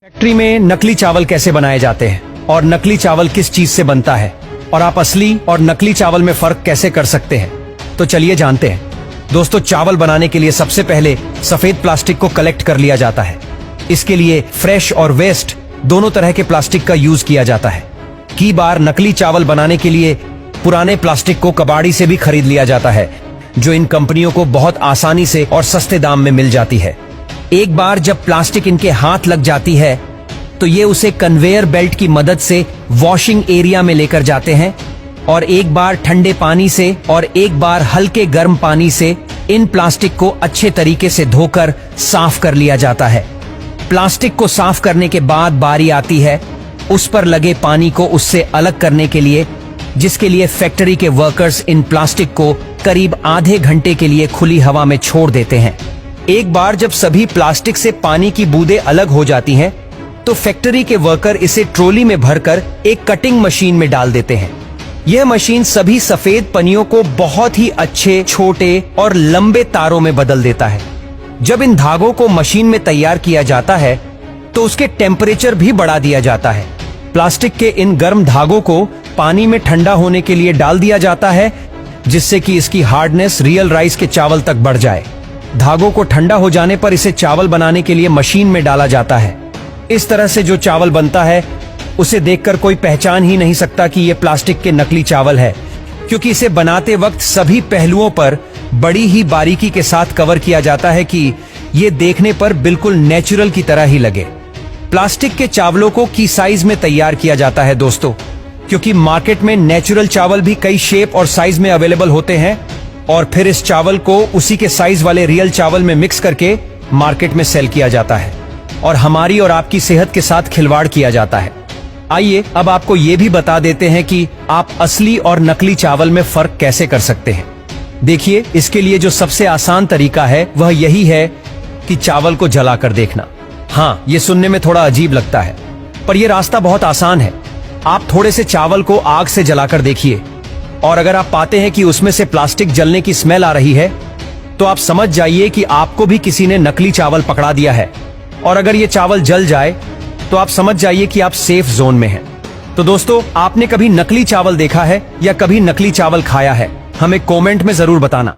Factory में नकली चावल कैसे बनाए जाते हैं और नकली चावल किस चीज से बनता है और आप असली और नकली चावल में फर्क कैसे कर सकते हैं, तो चलिए जानते हैं। दोस्तों, चावल बनाने के लिए सबसे पहले सफेद प्लास्टिक को कलेक्ट कर लिया जाता है। इसके लिए फ्रेश और वेस्ट दोनों तरह के प्लास्टिक का यूज किया जाता है। कई बार नकली चावल बनाने के लिए पुराने प्लास्टिक को कबाड़ी से भी खरीद लिया जाता है, जो इन कंपनियों को बहुत आसानी से और सस्ते दाम में मिल जाती है। एक बार जब प्लास्टिक इनके हाथ लग जाती है तो ये उसे कन्वेयर बेल्ट की मदद से वॉशिंग एरिया में लेकर जाते हैं और एक बार ठंडे पानी से और एक बार हल्के गर्म पानी से इन प्लास्टिक को अच्छे तरीके से धोकर साफ कर लिया जाता है। प्लास्टिक को साफ करने के बाद बारी आती है उस पर लगे पानी को उससे अलग करने के लिए, जिसके लिए फैक्ट्री के वर्कर्स इन प्लास्टिक को करीब आधे घंटे के लिए खुली हवा में छोड़ देते हैं। एक बार जब सभी प्लास्टिक से पानी की बूंदें अलग हो जाती हैं, तो फैक्ट्री के वर्कर इसे ट्रॉली में भरकर एक कटिंग मशीन में डाल देते हैं। यह मशीन सभी सफेद पनियों को बहुत ही अच्छे, छोटे और लंबे तारों में बदल देता है। जब इन धागों को मशीन में तैयार किया जाता है तो उसके टेम्परेचर भी बढ़ा दिया जाता है। प्लास्टिक के इन गर्म धागों को पानी में ठंडा होने के लिए डाल दिया जाता है, जिससे कि इसकी हार्डनेस रियल राइस के चावल तक बढ़ जाए। धागों को ठंडा हो जाने पर इसे चावल बनाने के लिए मशीन में डाला जाता है। इस तरह से जो चावल बनता है उसे देखकर कोई पहचान ही नहीं सकता कि यह प्लास्टिक के नकली चावल है, क्योंकि इसे बनाते वक्त सभी पहलुओं पर बड़ी ही बारीकी के साथ कवर किया जाता है कि यह देखने पर बिल्कुल नेचुरल की तरह ही लगे। प्लास्टिक के चावलों को की साइज में तैयार किया जाता है दोस्तों, क्योंकि मार्केट में नेचुरल चावल भी कई शेप और साइज में अवेलेबल होते हैं और फिर इस चावल को उसी के साइज वाले रियल चावल में मिक्स करके मार्केट में सेल किया जाता है और हमारी और आपकी सेहत के साथ खिलवाड़ किया जाता है। आइए अब आपको ये भी बता देते हैं कि आप असली और नकली चावल में फर्क कैसे कर सकते हैं। देखिए, इसके लिए जो सबसे आसान तरीका है वह यही है कि चावल को जलाकर देखना। हाँ, ये सुनने में थोड़ा अजीब लगता है, पर यह रास्ता बहुत आसान है। आप थोड़े से चावल को आग से जलाकर देखिए और अगर आप पाते हैं कि उसमें से प्लास्टिक जलने की स्मेल आ रही है, तो आप समझ जाइए कि आपको भी किसी ने नकली चावल पकड़ा दिया है। और अगर ये चावल जल जाए तो आप समझ जाइए कि आप सेफ जोन में हैं। तो दोस्तों, आपने कभी नकली चावल देखा है या कभी नकली चावल खाया है? हमें कमेंट में जरूर बताना।